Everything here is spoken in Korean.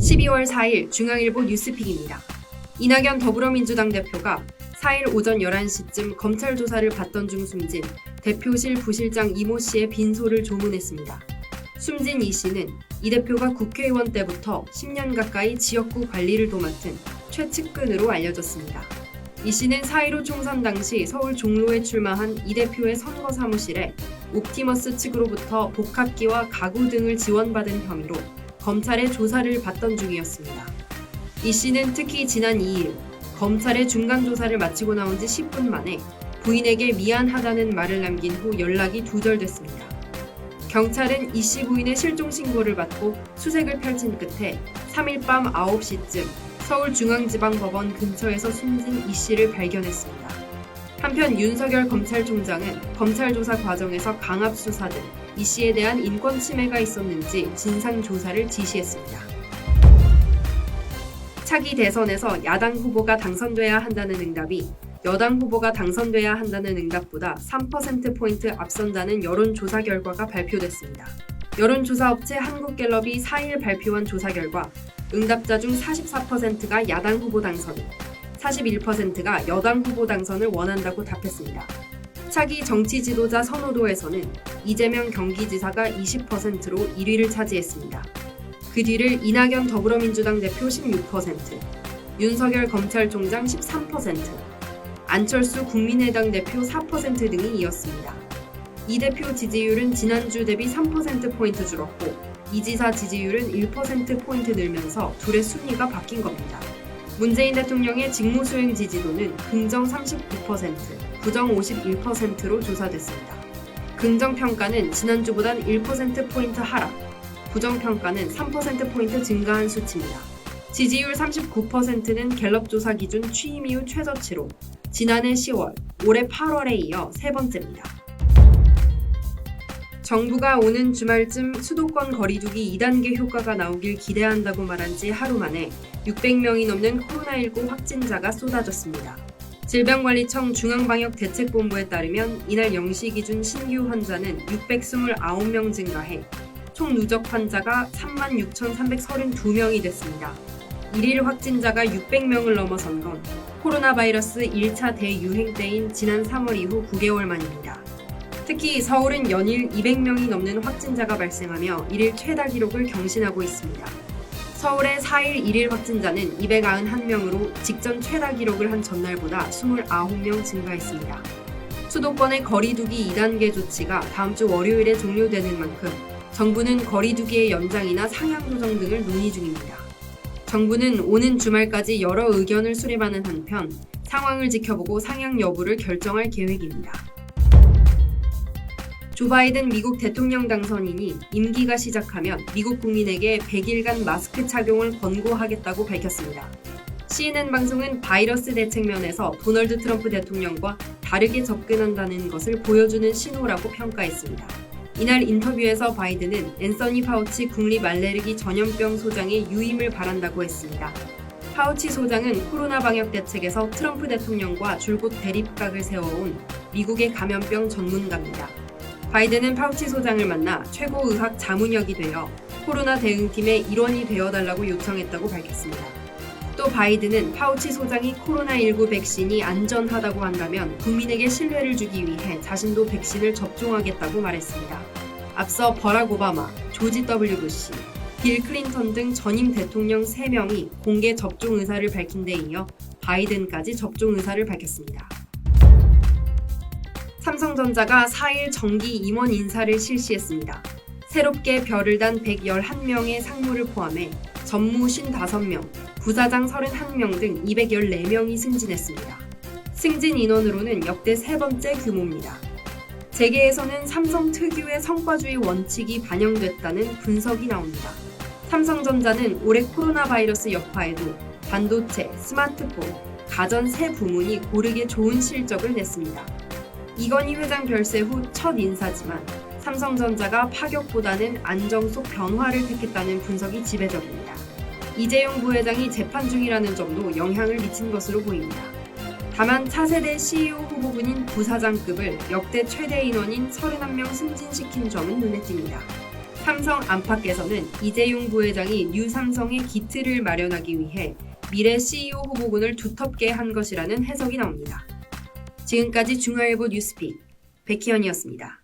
12월 4일 중앙일보 뉴스픽입니다. 이낙연 더불어민주당 대표가 4일 오전 11시쯤 검찰 조사를 받던 중 숨진 대표실 부실장 이모 씨의 빈소를 조문했습니다. 숨진 이 씨는 이 대표가 국회의원 때부터 10년 가까이 지역구 관리를 도맡은 최측근으로 알려졌습니다. 이 씨는 4.15 총선 당시 서울 종로에 출마한 이 대표의 선거 사무실에 옵티머스 측으로부터 복합기와 가구 등을 지원받은 혐의로 검찰의 조사를 받던 중이었습니다. 이 씨는 특히 지난 2일 검찰의 중간 조사를 마치고 나온 지 10분 만에 부인에게 미안하다는 말을 남긴 후 연락이 두절됐습니다. 경찰은 이 씨 부인의 실종 신고를 받고 수색을 펼친 끝에 3일 밤 9시쯤 서울중앙지방법원 근처에서 숨진 이 씨를 발견했습니다. 한편 윤석열 검찰총장은 검찰 조사 과정에서 강압 수사 등 이 씨에 대한 인권 침해가 있었는지 진상 조사를 지시했습니다. 차기 대선에서 야당 후보가 당선돼야 한다는 응답이 여당 후보가 당선돼야 한다는 응답보다 3%포인트 앞선다는 여론조사 결과가 발표됐습니다. 여론조사업체 한국갤럽이 4일 발표한 조사 결과 응답자 중 44%가 야당 후보 당선을, 41%가 여당 후보 당선을 원한다고 답했습니다. 차기 정치 지도자 선호도에서는 이재명 경기지사가 20%로 1위를 차지했습니다. 그 뒤를 이낙연 더불어민주당 대표 16%, 윤석열 검찰총장 13%, 안철수 국민의당 대표 4% 등이 이었습니다. 이 대표 지지율은 지난주 대비 3%포인트 줄었고 이 지사 지지율은 1%포인트 늘면서 둘의 순위가 바뀐 겁니다. 문재인 대통령의 직무수행 지지도는 긍정 39%, 부정 51%로 조사됐습니다. 긍정평가는 지난주보단 1%포인트 하락, 부정평가는 3%포인트 증가한 수치입니다. 지지율 39%는 갤럽 조사 기준 취임 이후 최저치로 지난해 10월, 올해 8월에 이어 세 번째입니다. 정부가 오는 주말쯤 수도권 거리두기 2단계 효과가 나오길 기대한다고 말한 지 하루 만에 600명이 넘는 코로나19 확진자가 쏟아졌습니다. 질병관리청 중앙방역대책본부에 따르면 이날 0시 기준 신규 환자는 629명 증가해 총 누적 환자가 36,332명이 됐습니다. 1일 확진자가 600명을 넘어선 건 코로나 바이러스 1차 대유행 때인 지난 3월 이후 9개월 만입니다. 특히 서울은 연일 200명이 넘는 확진자가 발생하며 1일 최다 기록을 경신하고 있습니다. 서울의 4일 1일 확진자는 291명으로 직전 최다 기록을 한 전날보다 29명 증가했습니다. 수도권의 거리두기 2단계 조치가 다음 주 월요일에 종료되는 만큼 정부는 거리두기의 연장이나 상향 조정 등을 논의 중입니다. 정부는 오는 주말까지 여러 의견을 수렴하는 한편 상황을 지켜보고 상향 여부를 결정할 계획입니다. 조 바이든 미국 대통령 당선인이 임기가 시작하면 미국 국민에게 100일간 마스크 착용을 권고하겠다고 밝혔습니다. CNN 방송은 바이러스 대책면에서 도널드 트럼프 대통령과 다르게 접근한다는 것을 보여주는 신호라고 평가했습니다. 이날 인터뷰에서 바이든은 앤서니 파우치 국립 알레르기 전염병 소장의 유임을 바란다고 했습니다. 파우치 소장은 코로나 방역 대책에서 트럼프 대통령과 줄곧 대립각을 세워온 미국의 감염병 전문가입니다. 바이든은 파우치 소장을 만나 최고의학 자문역이 되어 코로나 대응팀의 일원이 되어달라고 요청했다고 밝혔습니다. 또 바이든은 파우치 소장이 코로나19 백신이 안전하다고 한다면 국민에게 신뢰를 주기 위해 자신도 백신을 접종하겠다고 말했습니다. 앞서 버락 오바마, 조지 W. 부시, 빌 클린턴 등 전임 대통령 3명이 공개 접종 의사를 밝힌 데 이어 바이든까지 접종 의사를 밝혔습니다. 삼성전자가 4일 정기 임원 인사를 실시했습니다. 새롭게 별을 단 111명의 상무를 포함해 전무 55명, 부사장 31명 등 214명이 승진했습니다. 승진 인원으로는 역대 세 번째 규모입니다. 재계에서는 삼성 특유의 성과주의 원칙이 반영됐다는 분석이 나옵니다. 삼성전자는 올해 코로나 바이러스 여파에도 반도체, 스마트폰, 가전 세 부문이 고르게 좋은 실적을 냈습니다. 이건희 회장 별세 후 첫 인사지만 삼성전자가 파격보다는 안정 속 변화를 택했다는 분석이 지배적입니다. 이재용 부회장이 재판 중이라는 점도 영향을 미친 것으로 보입니다. 다만 차세대 CEO 후보군인 부사장급을 역대 최대 인원인 31명 승진시킨 점은 눈에 띕니다. 삼성 안팎에서는 이재용 부회장이 뉴 삼성의 기틀을 마련하기 위해 미래 CEO 후보군을 두텁게 한 것이라는 해석이 나옵니다. 지금까지 중앙일보 뉴스픽 백희연이었습니다.